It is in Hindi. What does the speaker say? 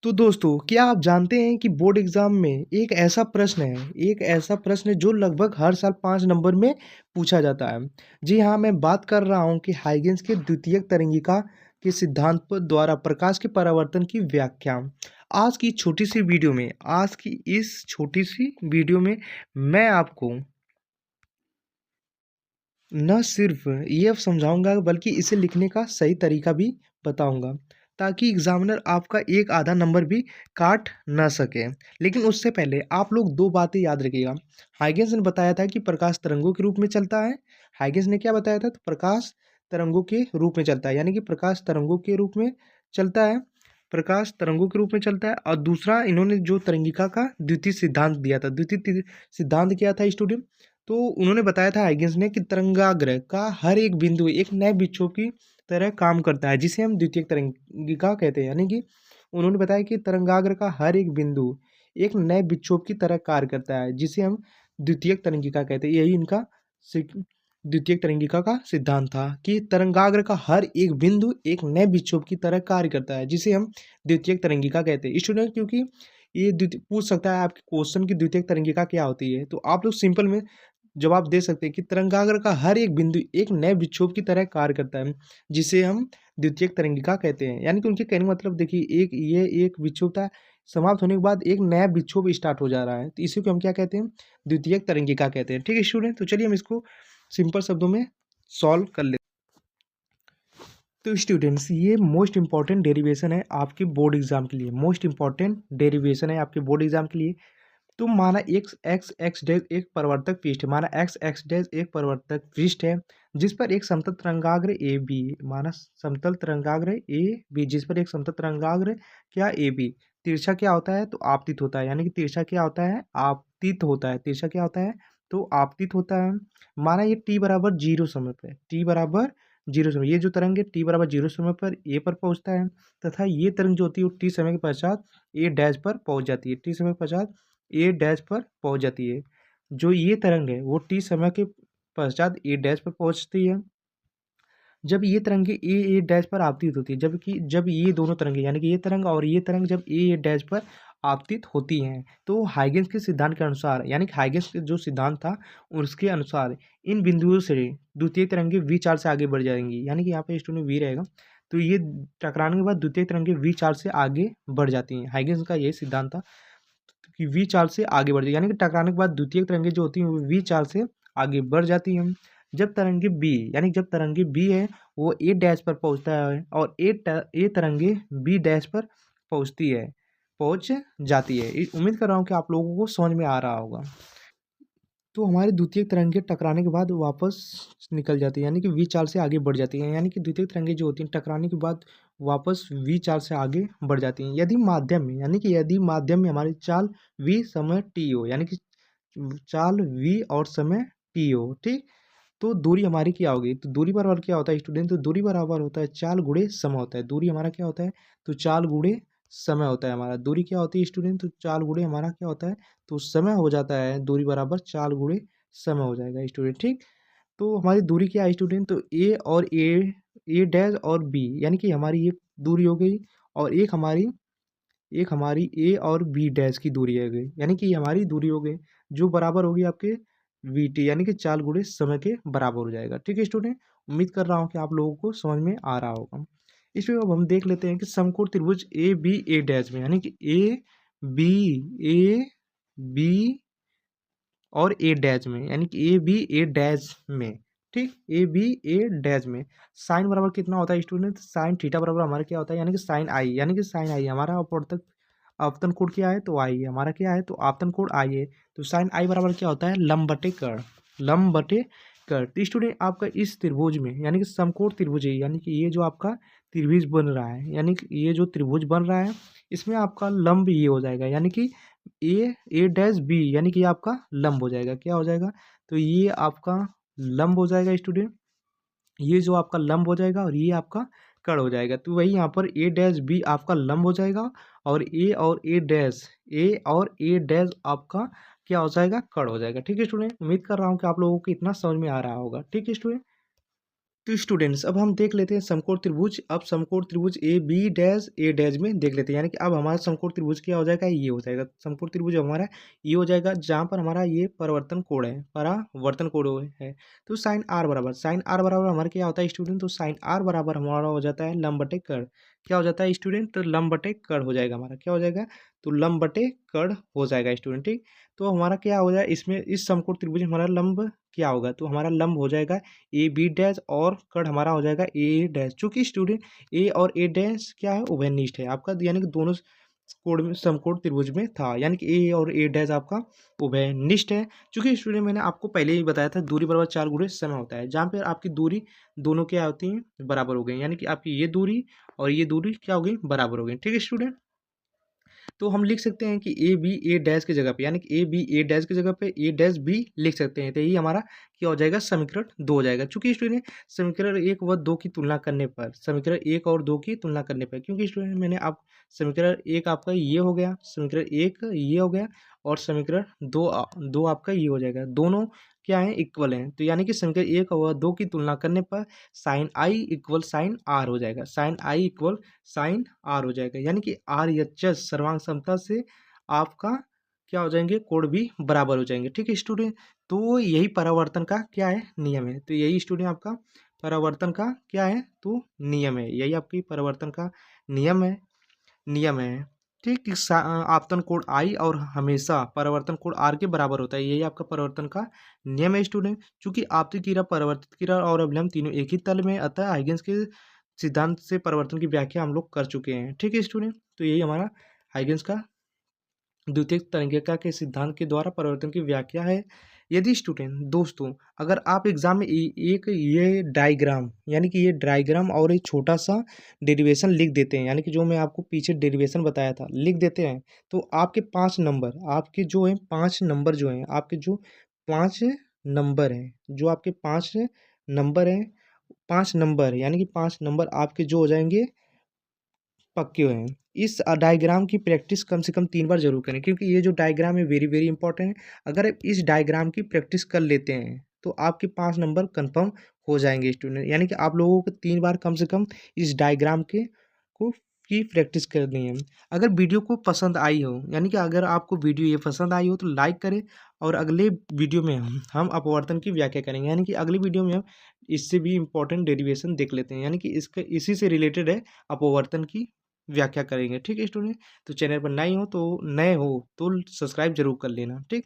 तो दोस्तों, क्या आप जानते हैं कि बोर्ड एग्ज़ाम में एक ऐसा प्रश्न है जो लगभग हर साल 5 नंबर में पूछा जाता है। जी हाँ, मैं बात कर रहा हूँ कि हाइगेन्स के द्वितीयक तरंगिका के सिद्धांत द्वारा प्रकाश के परावर्तन की व्याख्या। आज की इस छोटी-सी वीडियो में मैं आपको न सिर्फ ये समझाऊँगा बल्कि इसे लिखने का सही तरीका भी बताऊँगा, ताकि एग्ज़ामिनर आपका एक आधा नंबर भी काट ना सके। लेकिन उससे पहले आप लोग 2 बातें याद रखिएगा। हाइगेन्स ने बताया था कि प्रकाश तरंगों के रूप में चलता है। हाइगेन्स ने क्या बताया था? तो प्रकाश तरंगों के रूप में चलता है, यानी कि प्रकाश तरंगों के रूप में चलता है। प्रकाश तरंगों के रूप में चलता है और दूसरा इन्होंने जो तरंगिका का द्वितीय सिद्धांत दिया था। द्वितीय सिद्धांत क्या था स्टूडेंट? तो उन्होंने बताया था हाइगेन्स ने कि तरंगाग्र का हर एक बिंदु एक नए विक्षोभ की तरह काम करता है, जिसे हम द्वितीयक तरंगिका कहते हैं। यानी कि उन्होंने बताया कि तरंगाग्र का हर एक बिंदु एक नए विक्षोभ की तरह कार्य करता है, जिसे हम द्वितीयक तरंगिका कहते हैं। यही इनका द्वितीयक तरंगिका का सिद्धांत था कि तरंगाग्र का हर एक बिंदु एक नए विक्षोभ की तरह कार्य करता है, जिसे हम द्वितीयक तरंगिका कहते हैं। स्टूडेंट, क्योंकि ये पूछ सकता है आपके क्वेश्चन की द्वितीयक तरंगिका क्या होती है, तो आप लोग सिंपल में जवाब दे सकते हैं कि तरंगाग्र का हर एक बिंदु एक नए विक्षोभ की तरह कार्य करता है, जिसे हम द्वितीयक तरंगिका कहते हैं। यानी कि उनके कहने का मतलब देखिए, एक विक्षोभ था, समाप्त होने के बाद एक नया विक्षोभ स्टार्ट हो जा रहा है, तो इसी को हम क्या कहते हैं? द्वितीयक तरंगिका कहते हैं। ठीक है स्टूडेंट, तो चलिए हम इसको सिंपल शब्दों में सॉल्व कर लेते हैं। तो स्टूडेंट्स, ये मोस्ट इंपॉर्टेंट डेरिवेशन है आपके बोर्ड एग्जाम के लिए। मोस्ट इंपॉर्टेंट डेरिवेशन है आपके बोर्ड एग्जाम के लिए। तो माना एक्स डैश एक परिवर्तक पृष्ठ है। माना एक्स डैश एक परिवर्तक पृष्ठ है, जिस पर एक समतल तरंगाग्र ए बी। माना समतल तरंगाग्र ए बी, जिस पर एक समतल तरंगाग्र क्या ए बी। तिरछा क्या होता है? तो आपतित होता है। यानी कि तिरछा क्या होता है? आपतित होता है। तिरछा क्या होता है? तो आपतित होता है। माना ये टी बराबर जीरो समय पर, टी बराबर जीरो समय, ये जो तरंग है टी बराबर जीरो समय पर ए पर पहुंचता है, तथा ये तरंग जो होती है वो टी समय के पश्चात ए डैश पर पहुंच जाती है। टी समय के पश्चात ए डैश पर पहुंच जाती है। जो ये तरंग है वो टी समय के पश्चात ए डैश पर पहुंचती है। जब ये तरंगे ए डैश पर आपतित होती है, जब ये दोनों तरंगे यानी कि ये तरंग और ये तरंग जब ए डैश पर आपतित होती हैं, तो हाइगेन्स के सिद्धांत के अनुसार, यानी कि हाइगेन्स के जो सिद्धांत था उसके अनुसार इन बिंदुओं से द्वितीय तरंगे वी चार से आगे बढ़ जाएंगी। यानी कि यहाँ पे स्टूडेंट वी रहेगा, तो ये टकराने के बाद द्वितीय तरंगे वी चार से आगे बढ़ जाती हैं। हाइगेन्स का यही सिद्धांत था कि वी चार से आगे बढ़ जाए, यानी कि टकराने के बाद द्वितीय तरंगे जो होती हैं वो वी चार से आगे बढ़ जाती हैं। जब तरंगे बी, यानी जब तरंगे बी है वो ए डैश पर पहुंचता है और ए तरंगे बी डैश पर पहुंच जाती है। उम्मीद कर रहा हूँ कि आप लोगों को समझ में आ रहा होगा। तो हमारे द्वितीय तरंगे टकराने के बाद वापस निकल जाती है, यानी कि वी चार से आगे बढ़ जाती हैं। यानी कि द्वितीय तरंगे जो होती हैं टकराने के बाद वापस वी चार से आगे बढ़ जाती हैं। यदि माध्यम में हमारी चाल वी समय टी हो, यानी कि चाल वी और समय टी हो, ठीक, तो दूरी हमारी क्या होगी? तो दूरी बराबर क्या होता है स्टूडेंट? तो दूरी बराबर होता है चाल गुणे समय होता है। दूरी हमारा क्या होता है? तो चाल गुणे समय होता है हमारा। दूरी क्या होती है स्टूडेंट? तो चाल गुणे हमारा क्या होता है? तो समय हो जाता है। दूरी बराबर चाल गुणे समय हो जाएगा स्टूडेंट, ठीक। तो हमारी दूरी क्या है स्टूडेंट? तो ए डैश और बी, यानी कि हमारी ये दूरी हो गई, और एक हमारी ए और बी डैश की दूरी है गई, यानी कि ये हमारी दूरी हो गई, जो बराबर होगी आपके वी टी, यानी कि चाल गुणे समय के बराबर हो जाएगा। ठीक है स्टूडेंट, उम्मीद कर रहा हूँ कि आप लोगों को समझ में आ रहा होगा। इसमें अब हम देख लेते हैं कि समकोण त्रिभुज ए बी ए डैश में, यानी कि ए बी और ए डैश में, यानी कि ए बी ए डैश में, ठीक, ए बी ए डैश में साइन बराबर कितना होता है स्टूडेंट? साइन थीटा बराबर हमारा क्या होता है? यानी कि साइन आई, यानी कि साइन आई हमारा अपवर्तक आपतन कोण क्या है? तो आई है हमारा, क्या है? तो आपतन कोण आई है। तो साइन आई बराबर क्या होता है? लंब बटे कर्ण, लंब बटे कर्ण। तो स्टूडेंट आपका इस त्रिभुज में, यानी कि समकोण त्रिभुज है, यानी कि ये जो आपका त्रिभुज बन रहा है, यानी कि ये जो त्रिभुज बन रहा है इसमें आपका लंब ये हो जाएगा, यानी कि ए डैश बी, यानी कि ये आपका लंब हो जाएगा। क्या हो जाएगा? तो ये आपका लंब हो जाएगा स्टूडेंट, ये जो आपका लंब हो जाएगा और ये आपका कर्ण हो जाएगा। तो वही यहाँ पर ए डैश बी आपका लंब हो जाएगा, और ए डैश आपका क्या हो जाएगा? कर्ण हो जाएगा। ठीक है स्टूडेंट, उम्मीद कर रहा हूँ कि आप लोगों को इतना समझ में आ रहा होगा। ठीक है स्टूडेंट। तो स्टूडेंट्स अब हम देख लेते हैं समकोण त्रिभुज। अब समकोण त्रिभुज ए डैश में देख लेते हैं, यानी कि अब हमारा समकोण त्रिभुज क्या हो जाएगा, ये हो जाएगा समकोण त्रिभुज हमारा ये हो जाएगा, जहाँ पर हमारा ये परिवर्तन कोण है, परावर्तन कोण है। तो साइन आर बराबर हमारा क्या होता है स्टूडेंट, तो साइन आर बराबर हमारा हो जाता है लंब बटे कर्ण। क्या हो जाता है स्टूडेंट, तो लंब बटे कर्ण हो जाएगा हमारा, क्या हो जाएगा, तो लंब बटे कर्ण हो जाएगा स्टूडेंट। ठीक, तो हमारा क्या हो जाएगा इसमें, इस समकोण त्रिभुज में हमारा लंब क्या होगा, तो हमारा लंब हो जाएगा ए बी डैश और कर्ण हमारा हो जाएगा ए डैश। चूंकि स्टूडेंट ए और ए डैश क्या है, उभयनिष्ठ है आपका, यानी कि दोनों कोण में समकोण त्रिभुज में था, यानी कि ए और ए डैश आपका उभयनिष्ठ है। चूंकि स्टूडेंट मैंने आपको पहले ही बताया था दूरी बराबर 4 गुणे समय होता है, जहाँ पे आपकी दूरी दोनों क्या होती हैं, बराबर हो गई, यानी कि आपकी ये दूरी और ये दूरी क्या हो गई, बराबर हो गई। ठीक है स्टूडेंट, तो हम लिख सकते हैं कि ए बी ए डैश की जगह पे, यानी कि ए बी ए डैश की जगह पे ए डैश बी लिख सकते हैं। तो यही हमारा क्या हो जाएगा, समीकरण 2 हो जाएगा। चूंकि स्टूडेंट समीकरण 1 व 2 की तुलना करने पर, समीकरण 1 और 2 की तुलना करने पर, क्योंकि स्टूडेंट मैंने आप समीकरण 1 आपका ये हो गया, समीकरण 1 ये हो गया, और समीकरण 2 आपका ये हो जाएगा, दोनों क्या है, इक्वल हैं। तो यानी कि समीकरण 1 और 2 की तुलना करने पर sine i equal sine r हो जाएगा, sine i equal sine r हो जाएगा, यानी कि आर एच एस सर्वांग समता से आपका क्या हो जाएंगे, कोण भी बराबर हो जाएंगे। ठीक है स्टूडेंट, तो यही परावर्तन का क्या है, नियम है। तो यही स्टूडेंट आपका परावर्तन का क्या है, तो नियम है, यही आपकी परावर्तन का नियम है। ठीक, कि आपतन कोण आई और हमेशा परावर्तन कोण आर के बराबर होता है, यही आपका परावर्तन का नियम है स्टूडेंट। चूंकि आपतित किरण, परावर्तित किरण और अभिलंब तीनों एक ही तल में, अतः हाइगेंस के सिद्धांत से परिवर्तन की व्याख्या हम लोग कर चुके हैं। ठीक है स्टूडेंट, तो यही हमारा हाइगेंस का द्वितीय तरंगिका के सिद्धांत के द्वारा परिवर्तन की व्याख्या है। यदि स्टूडेंट दोस्तों, अगर आप एग्जाम में एक ये डायग्राम, यानी कि ये डायग्राम और एक छोटा सा डेरिवेशन लिख देते हैं, यानी कि जो मैं आपको पीछे डेरिवेशन बताया था लिख देते हैं, तो आपके 5 नंबर, आपके जो है 5 नंबर जो हैं, आपके जो 5 नंबर हैं, जो आपके 5 नंबर हैं, 5 नंबर यानी कि 5 नंबर आपके जो हो जाएंगे पक्के हुए हैं। इस डायग्राम की प्रैक्टिस कम से कम 3 बार जरूर करें, क्योंकि ये जो डायग्राम है वेरी वेरी इंपॉर्टेंट है। अगर आप इस डायग्राम की प्रैक्टिस कर लेते हैं तो आपके 5 नंबर कंफर्म हो जाएंगे स्टूडेंट, यानी कि आप लोगों को 3 बार कम से कम इस डायग्राम के को की प्रैक्टिस करनी है। अगर वीडियो को पसंद आई हो, यानी कि अगर आपको वीडियो ये पसंद आई हो, तो लाइक करें, और अगले वीडियो में हम अपवर्तन की व्याख्या करेंगे, यानी कि अगली वीडियो में हम इससे भी इम्पोर्टेंट डेरिवेशन देख लेते हैं, यानी कि इसका इसी से रिलेटेड है, अपवर्तन की व्याख्या करेंगे। ठीक है स्टूडेंट, तो चैनल पर नए हो तो सब्सक्राइब जरूर कर लेना। ठीक।